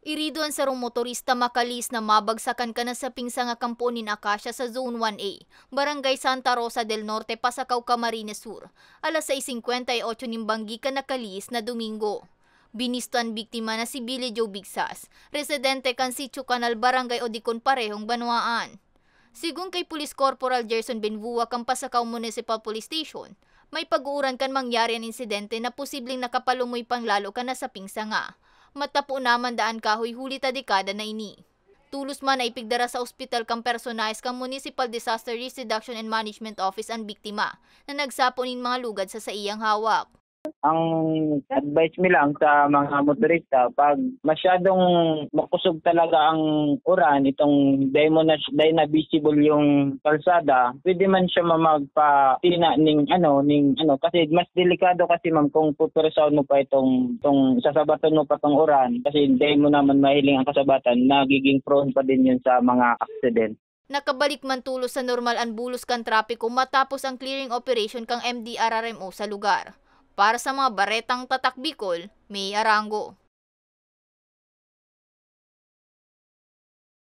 Iriduan sa rong motorista makalis na mabagsakan ka na sa pingsa nga kampo nin Acacia sa Zone 1A, Barangay Santa Rosa del Norte, Pasakaw, Camarines Sur, alas 6:58 ning banggi ka nakalis na Domingo. Binisto ang biktima na si Billy Joe Bigsas, residente kan Sitio Canal, Barangay Odicon, parehong Banwaan. Sigun kay Police Corporal Gerson Benvua kang Pasakaw Municipal Police Station, may pag-uuran kan mangyari ang insidente na posibleng nakapalumoy pang lalo ka na sa pingsa nga. Matapo naman daan kahoy huli ta dekada na ini. Tulos man ay pigdara sa ospital kang personalis kang Municipal Disaster Risk Reduction and Management Office ang biktima na nagsapo nin mga lugad sa iyang hawak. Ang advice mi lang sa mga motorista, pag masyadong makusog talaga ang uran, itong day na visible yung kalsada, pwede man siya magpatina ning kasi mas delikado kasi ma'am kung pupuresaw mo pa itong sasabatan mo pa tong uran, kasi day mo naman mahiling ang kasabatan, nagiging prone pa din yun sa mga accident. Nakabalik man tulos sa normal ang bulos kan trapiko matapos ang clearing operation kang MDRRMO sa lugar. Para sa mga baretang tatak Bicol, May Arango.